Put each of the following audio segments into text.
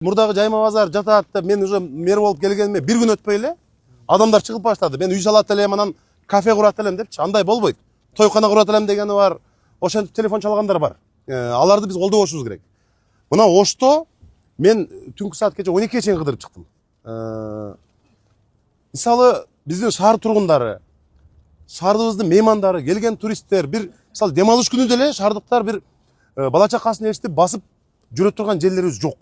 Мурдагы жайма базар жатат деп мен уже мэр болуп келгениме бир күн өтпөй эле адамдар чыгып баштады. Мен үй салат элем, анан кафе курат элем депчи. Андай болбойт. Тойкана курат элем дегени бар. Ошентип телефон чалгандар бар. Аларды биз колдобошубуз керек. Мына Ошто мен түнкү саат кече 12-ге чейин кыдырып чыктым. Мисалы биздин шаар тургундары, шаарыбыздын меймандары, келген туристтер, бир мисалы дем алыш күнү деле шаардыктар бир бала чакасын ээрчитип басып жүрө турган жерлерибиз жок.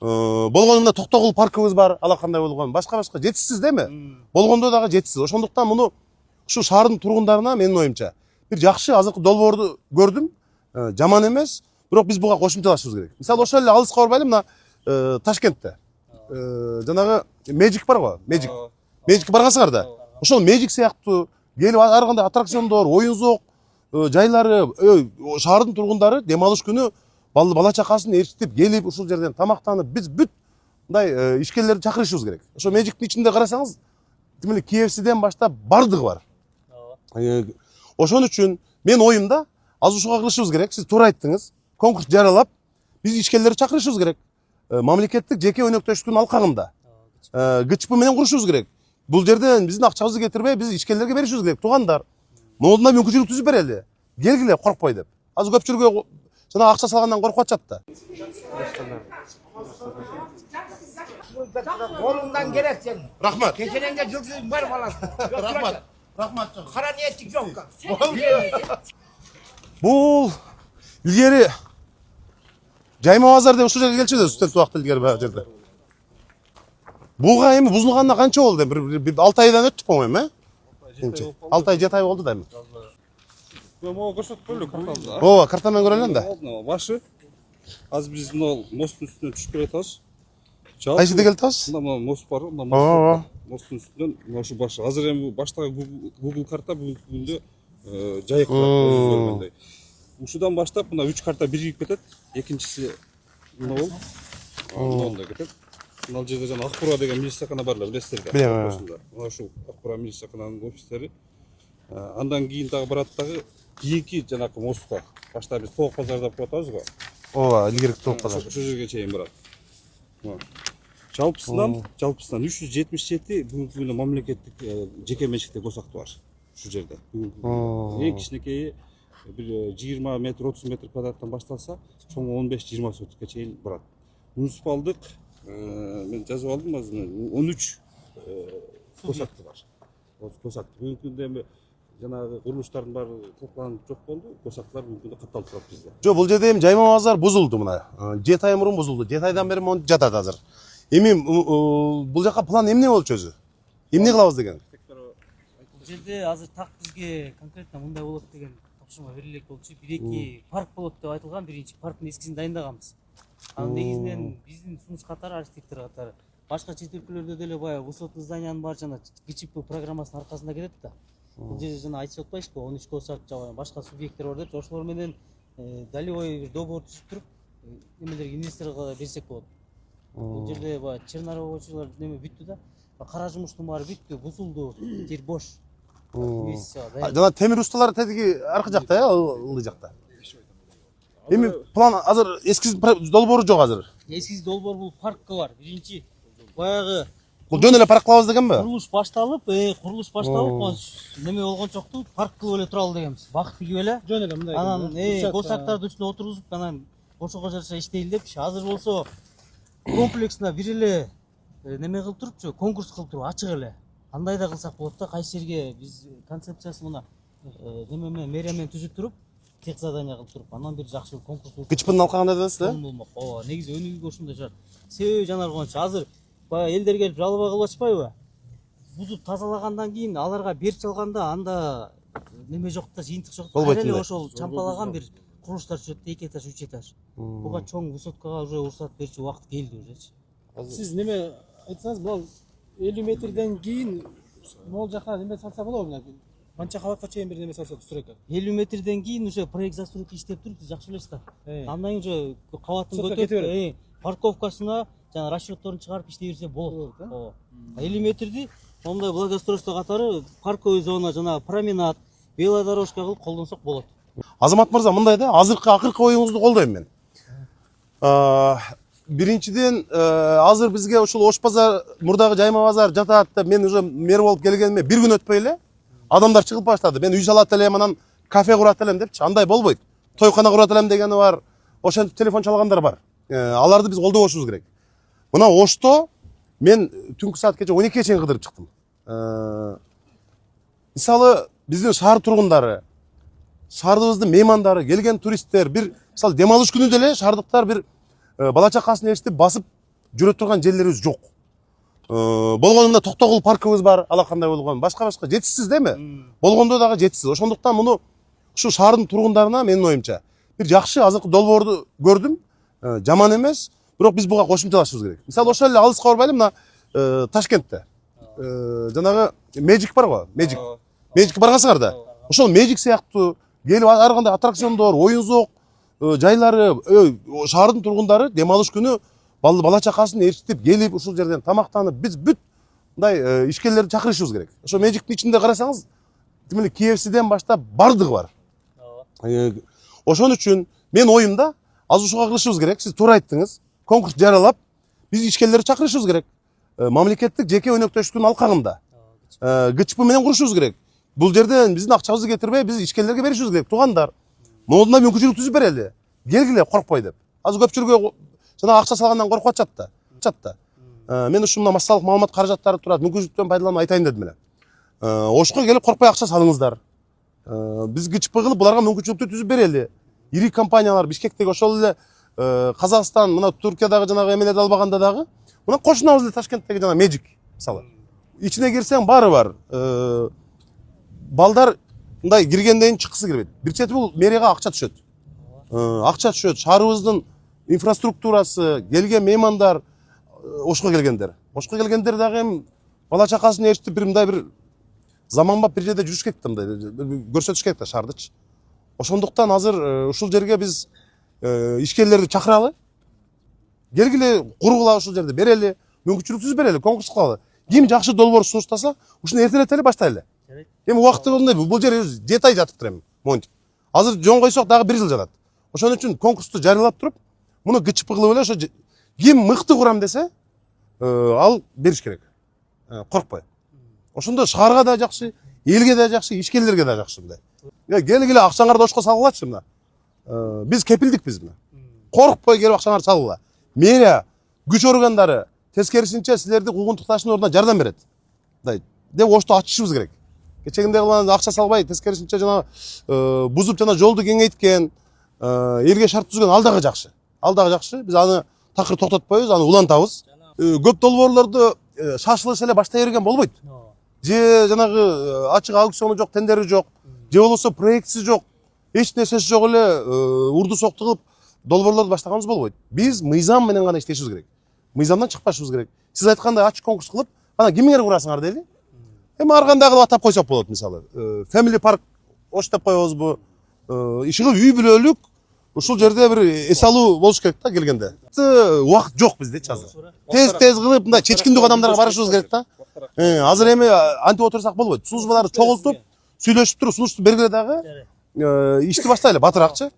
Болгонунда Токтогул паркыбыз бар, алакандай болгон. Башка жетишсиз деме? Болгондо дагы жетишсиз. Ошондуктан муну ушу шаардын тургундарына менин оюмча бир жакшы азыркы долбоорду көрдүм. Жаман эмес, бирок биз буга кошумчалашыбыз керек. Мисалы ошол эле алыска барбайлы, мына Ташкентте жанагы Magic бар го, Magic. Magic баргансыңар да. Ошол Magic сыяктуу келип ар кандай аттракциондор, оюн зоок жайлары, шаардын тургундары дем алыш күнү бала чакасын ээрчитип келип ушул жерден тамактанып биз бүт мындай ишкерлерди чакырышыбыз керек. Ошо Magic'тин ичинде карасаңыз, демеле KFC'ден баштап бардыгы бар. Ошон үчүн мен оюмда азыр ушуга кылышыбыз керек. Сиз туура айттыңыз. Конкурс жаралап, биз ишкерлерди чакырышыбыз керек. Мамлекеттик жеке өнөктөштүктүн алкагында ГЧП менен курушубуз керек. Бул жерден биздин акчабызды кетирбей, биз ишкерлерге беришибиз керек. Туугандар, мындай мүмкүнчүлүк түзүп берели. Келгиле, коркпой деп. Азыр көпчүлүгү жана акча салгандан коркуп атышат да. Колуңдан керек сен. Рахмат. Кеченеңде жылсыз бар баласы. Рахмат. Рахмат. Кара ниеттик жок. Бул илгери жайма базар деп ушул жерге келчү да, студент убакта илгери баягы жерде. Буга эми бузулганына канча болду? Бир 6 айдан өттүк по-моему, 6 ай 7 ай болду да эми. Могу көрсөтүп коелу картаны. Ооба, картамен көрөлүн да. Башы. Азыр биз мына мосттун үстүнөн түшүп келатабыз. Кайсы жерде келатабыз? Мына мост бар, мына мост. Мосттун үстүнөн мына ушу башы. Азыр эми баштагы Google карта бүгүнкү күндө жайыктап. Ушудан баштап мына 3 карта биригип кетет. Экинчиси мына болуп, мында кетет. Мына жерде жана Акбура деген милициякана бар, билесиздер. Билем. Мына ушу Акбура милициякананын офистери. Андан кийин дагы барат дагы кийинки жанакы мостко. Башта биз Тоок базарда кылып атабыз го. Ооба, илгерки Тоок базар. Ошол жерге чейин барат. Жалпысынан 377 бүгүнкү күндө мамлекеттик жеке менчикте госакты бар ушул жерде. Эң кичинекейи бир 20 метр, 30 метр квадраттан башталса, чоңу 15-20 сотукка чейин барат. Муниципалдык мен жазып алдым азыр 13 госакты бар. Госакты бүгүнкү күндө эми жанагы курулуштардын баары топланып жок болду. Госактар бүгүнкү күндө катталып турат бизде. Жок, бул жерде эми жайма базар бузулду мына. 7 ай мурун бузулду. 7 айдан бери монтип жатат азыр. Эми бул жака план эмне болчу өзү? Эмне кылабыз деген? Бул жерде азыр так бизге конкретно мындай болот деген тапшырма берилек болчу. 1-2 парк болот деп айтылган. Биринчи парктын эскизин дайындаганбыз. Анын негизинен биздин сунуш катары, архитектор катары башка чет өлкөлөрдө деле баягы высотный зданиянын баары жана ГЧП программасынын аркасында кетет да. Бул жерде жана айтып атпайсызбы, 13 госак жана башка субъекттер бар деп, ошолор менен долевой бир договор түзүп туруп, немелерге инвесторго берсек болот. Бул жерде баягы чернорабочийлар неме бүттү да. Кара жумуштун баары бүттү, бузулду, жер бош. Жана темир усталары тетиги аркы жакта, ылдый жакта. Эми план азыр эскиз долбоору жок азыр. Эскиз долбоор бул паркка бар. Биринчи баягы Бул жөн эле парк кылабыз дегенби? Курулуш башталып, неме болгончокту парк кылып эле туралы дегенбиз. Бак тигип эле. Жөн эле мындай. Анан госактардын үстүнө отургузуп, анан ошого жараша иштейли депчи. Азыр болсо комплексине бир эле неме кылып турупчу, конкурс кылып туруп ачык эле. Андай да кылсак болот да, кайсы жерге биз концепциясын мына неме менен мэрия менен түзүп туруп, тех задание кылып туруп, анан бир жакшы конкурс өткөрүп. ГЧПнын алкагында дедиңиз да? Болмок. Ооба, негизи өнүгүүгө ушундай шарт. Себеби жанаргончу азыр баягы элдер келип жалоба кылып атышпайбы? Бузуп тазалагандан кийин аларга берип салганда анда неме жок да, жыйынтык жок. Эле ошол чампалаган бир курулуштар түзөт, 2 этаж, 3 этаж. Буга чоң высоткага уже уруксат берүүчү убакыт келди уже. Сиз неме айтсаңыз, бул 50 метрден кийин могул жака неме салса болобу мына? Канча кабатка чейин бир неме салса түзүрөк экен. 50 метрден кийин уже проект застройки иштеп турду, жакшы билесиз да. Андан кийин уже кабатын көтөрүп, парковкасына жана расчетторун чыгарып иштей берсе болот. Ооба. 50 метрди мондай благоустройство катары парковый зона жана променад, велодорожка кылып колдонсок болот. Азамат мырза, мындай да, акыркы оюңузду колдойм мен. биринчиден азыр бизге ушул Ош базар, мурдагы Жайма базар жатат деп мен уже мэр болуп келгениме бир күн өтпөй эле адамдар чыгып баштады. Мен үй салат элем, анан кафе курат элем депчи. Андай болбойт. Тойкана курат элем дегени бар. Ошентип телефон чалгандар бар. Аларды биз колдобошубуз керек. Мына Ошто мен түнкү саат кече 12-ге чейин кыдырып чыктым. Мисалы биздин шаар тургундары, шаарыбыздын меймандары, келген туристтер, бир мисалы дем алыш күнү деле шаардыктар бир бала чакасын ээрчитип басып жүрө турган жерлерибиз жок. Болгондо Токтогул паркыбыз бар, алакандай болгон. Башка жетишсиз деме? Болгондо дагы жетишсиз. Ошондуктан муну ушу шаардын тургундарына менин оюмча бир жакшы азыркы долбоорду көрдүм. Жаман эмес, бирок биз буга кошумчалашыбыз керек. Мисалы ошол эле алыска барбайлы, мына Ташкентте жанагы Magic бар го, Magic. Magic баргансыңар да. Ошол Magic сыяктуу келип ар кандай аттракциондор, оюн-зоок жайлары, шаардын тургундары дем алыш күнү бала чакасын ээрчитип келип ушул жерден тамактанып, биз бүт мындай ишкерлерди чакырышыбыз керек. Ошо Magic'тин ичинде карасаңыз, демек KFC'ден баштап бардыгы бар. Ошон үчүн мен оюмда азыр ушуга кылышыбыз керек. Сиз туура айттыңыз. Конкурс жаралап, биз ишкерлерди чакырышыбыз керек. Мамлекеттик жеке өнөктөштүктүн алкагында. ГЧП менен курушубуз керек. Бул жерден биздин акчабызды кетирбей, биз ишкерлерге беришибиз керек. Туугандар, могуна мүмкүнчүлүк түзүп берели. Келгиле, коркпой деп. Азыр көпчүлүгү жана акча салгандан коркуп атышат да. Мен ушул мына массалык маалымат каражаттары турат, мүмкүнчүлүктөн пайдаланып айтайын дедим эле. Ошко келип коркпой акча салыңыздар. Биз ГЧП кылып буларга мүмкүнчүлүктү түзүп берели. Ири компаниялар Бишкектеги ошол эле Казакстан, мына Туркиядагы жанагы эмелерди албаганда дагы, мына кошунабыз эле Ташкенттеги жана Magic мисалы. Ичине кирсең баары бар. Балдар мындай киргенден чыккысы келбейт. Бир чети бул мэрияга акча түшөт. Шаарыбыздын инфраструктурасы, келген меймандар, Ошко келгендер. Ошко келгендер дагы эми бала чакасын ээрчитип бир мындай бир заманбап бир жерде жүрүш керек да, мындай көрсөтүш керек да шаардычы. Ошондуктан азыр ушул жерге биз ишкерлерди чакыралы. Келгиле, кургула ушул жерде берели, мүмкүнчүлүк түзүп берели, конкурс кылалы. Ким жакшы долбоор сунуштаса, ушуну эртелете эле баштайлы. Эми убакыты болгондой бул жер 7 ай жатыптыр эми, монтип. Азыр жон койсок дагы 1 жыл жатат. Ошон үчүн конкурсту жарыялап туруп, муну ГЧП кылып эле ошо ким мыкты курам десе, ал бериш керек. Коркпой. Ошондо шаарга да жакшы, элге да жакшы, ишкерлерге да жакшы мындай. Келгиле, акчаңарды Ошко салгылачы мына. Биз кепилдикпиз мына. Коркпой келип акчаңарды салгыла. Мэрия, күч органдары тескерисинче силерди куугунтукташтын ордуна жардам берет. Деп Ошто ачышыбыз керек. Кечегинде акча салбай, тескерисинче жана бузуп жана жолду кеңейткен, элге шарт түзгөн ал дагы жакшы. Биз аны такыр токтотпойбуз, аны улантабыз. Көп долбоорлорду шашылыш эле баштай берген болбойт. Же жанагы ачык аукциону жок, тендери жок, же болбосо проектиси жок, эч нерсеси жок эле урду соктугуп долбоорлорду баштаганыбыз болбойт. Биз мыйзам менен гана иштешибиз керек. Мыйзамдан чыкпашыбыз керек. Сиз айткандай ачык конкурс кылып, ана кимиңер курасыңар дейли. Эми ар кандай кылып атап койсок болот, мисалы. Family Park Ош деп коебузбу? Иши кылып үй бүлөлүк ушул жерде бир эс алуу болуш керек да келгенде. Убакыт жок бизде азыр. Тез кылып мындай чечкиндүү кадамдарга барышыбыз керек да. Азыр эми антип отурсак болбойт. Службаларды чогултуп, сүйлөшүп туруп, сунушту бергиле дагы ишти баштайлы батыракчы.